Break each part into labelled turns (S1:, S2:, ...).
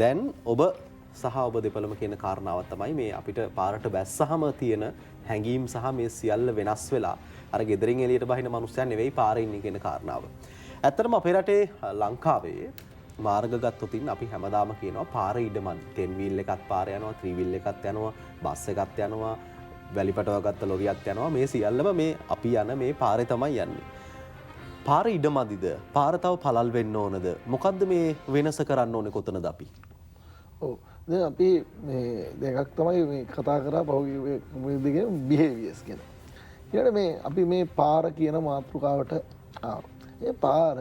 S1: දැන් ඔබ සහ ඔබ දෙපළම කියන කාරණාව තමයි මේ අපිට පාරට බැස්සහම තියෙන හැඟීම් සහ මේ සියල්ල වෙනස් වෙලා අර ගෙදරින් එළියට බහින මිනිස්සුන් නෙවෙයි පාරේ ඉන්නේ කියන කාරණාව. ඇත්තටම අපේ රටේ ලංකාවේ මාර්ග ගත්තොත් අපි හැමදාම කියනවා පාරේ ඉඩමන් 10 wheel එකක් පාරේ යනවා 3 wheel එකක් යනවා බස් එකක් යනවා වැලිපටව ගත්ත ලොරියක් යනවා මේ සියල්ලම මේ අපි යන මේ පාරේ තමයි යන්නේ. පාරේ ඉඩමදිද පාර තව පළල් වෙන්න ඕනද මොකද්ද මේ වෙනස කරන්න ඕනේ කොතනද අපි?
S2: ඔව් දැන් අපි මේ දෙකක් තමයි මේ කතා කරා පහුගිය මේ දෙකේ බිහේවියර්ස් කියන. ඊළඟට මේ අපි මේ පාර කියන මාතෘකාවට ආවා. මේ පාර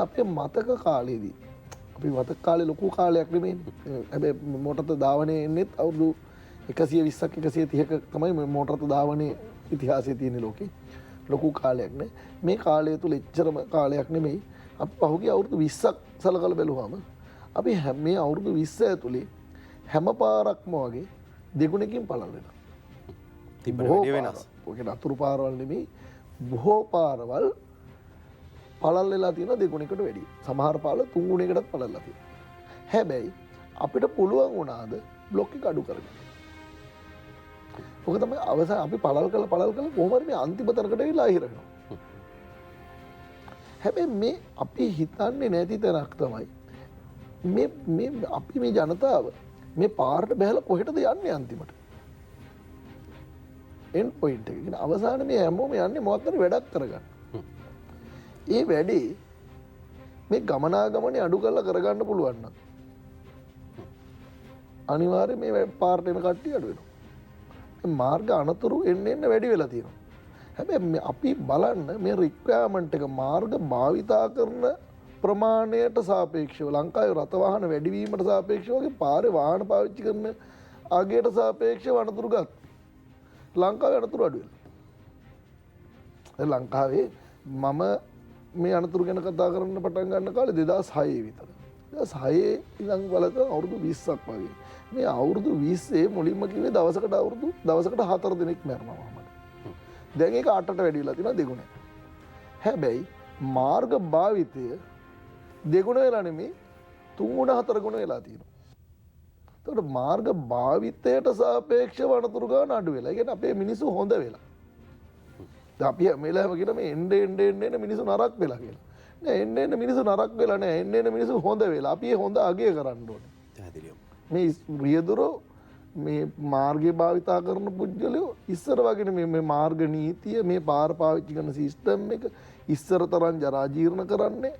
S2: අපේ මතක කාලේදී අපි මතක කාලේ ලොකු කාලයක් නෙමෙයි. හැබැයි මොටරත ධාවනයේ එන්නේත් අවුරුදු 120ක් 130ක තමයි මොටරත ධාවනයේ ඉතිහාසයේ තියෙන ලෝකේ. ලොකු කාලයක් නේ. මේ කාලය තුල එච්චරම කාලයක් නෙමෙයි. අපි පහුගිය අවුරුදු 20ක් සලකලා බැලුවාම අපි මේ අවුරුදු 20 ඇතුලේ හැම පාරක්ම වගේ දෙගුණකින් පළල් වෙනවා.
S1: තිබ්බට වැඩි වෙනස්.
S2: ඔකේ අතුරු පාරවල් නෙමෙයි බොහෝ පාරවල් පළල් වෙලා තියෙන දෙගුණයකට වැඩි. සමහර පාරවල තුන් ගුණයකටත් පළල්ලා තියෙනවා. හැබැයි අපිට පුළුවන් වුණාද බ්ලොක් එක අඩු කරගන්න. ඔක තමයි අවසාන අපි පළල් කළා කොහොම හරි මේ අන්තිම තැනකට ඇවිල්ලා අහිර වෙනවා. හැබැයි මේ අපි හිතන්නේ නැති තැනක් තමයි මේ අපි මේ ජනතාව මේ පාරට බහැලා කොහෙටද යන්නේ අන්තිමට? එන්ඩ් පොයින්ට් එක. කියන අවසානයේ මේ හැමෝම යන්නේ මොකක් හරි වැඩක් කරගන්න. ඒ වැඩේ මේ ගමනාගමනේ අඩු කරලා කරගන්න පුළුවන් නම් අනිවාර්යයෙන් මේ පාරට එන කට්ටිය අඩු වෙනවා. මාර්ග අනතුරු එන්න වැඩි වෙලා තියෙනවා. හැබැයි අපි බලන්න මේ රික්වයර්මන්ට් එක මාර්ග භාවිතා කරන ප්‍රමාණයට සාපේක්ෂව ලංකාවේ රථ වාහන වැඩිවීමට සාපේක්ෂව වගේ පාරේ වාහන පාවිච්චි කරන අගයට සාපේක්ෂව අනතුරු ගත්තා. ලංකාවේ අනතුරු අඩු වෙනවා. ලංකාවේ මම මේ අනතුරු ගැන කතා කරන්න පටන් ගන්න කාලේ 2006 විතර. 2006 ඉඳන් බලද්දී අවුරුදු 20ක් වගේ. මේ අවුරුදු 20 මුලින්ම කිව්වේ දවසකට 4 දිනක් මැරෙනවා මම. දැන් ඒක 8ට වැඩි වෙලා තියෙනවා දෙගුණයි. හැබැයි මාර්ග භාවිතය දෙගුණ වෙලා නෙමෙයි 3 ගුණ 4 ගුණ වෙලා තියෙනවා. ඒකට මාර්ග භාවිතයට සාපේක්ෂව අනතුරු ගන්න අඩු වෙලා. ඒ කියන්නේ අපේ මිනිස්සු හොඳ වෙලා. දැන් අපි මේලාම කියන මේ එන්න මිනිස්සු නරක වෙලා කියලා. නෑ එන්න මිනිස්සු නරක වෙලා නෑ එන්න මිනිස්සු හොඳ වෙලා. අපි හොඳ අගය කරන්න ඕනේ. පැහැදිලිව. මේ රියදුරෝ මේ මාර්ගය භාවිතා කරන පුද්ගලයෝ ඉස්සර වගේ මේ මාර්ග නීතිය මේ පාර පාවිච්චි කරන සිස්ටම් එක ඉස්සර තරම් ජරා ජීර්ණ කරන්නේ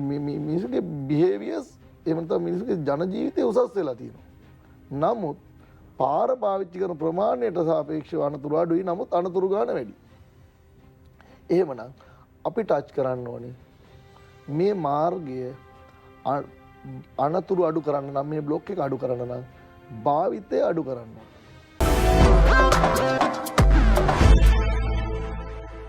S2: මේ මිනිස්සුගේ බිහේවියර්ස් එහෙම නැත්නම් මිනිස්සුගේ ජන ජීවිතය උසස් වෙලා තියෙනවා. නමුත් පාර පාවිච්චි කරන ප්‍රමාණයට සාපේක්ෂව අනතුරු අඩුයි. නමුත් අනතුරු ගන්න වැඩි. එහෙමනම් අපි ටච් කරන්න ඕනේ මේ මාර්ගය අනතුරු අඩු කරන්න නම් මේ බ්ලොක් එක අඩු කරන්න නම් භාවිතය අඩු කරන්න ඕනේ.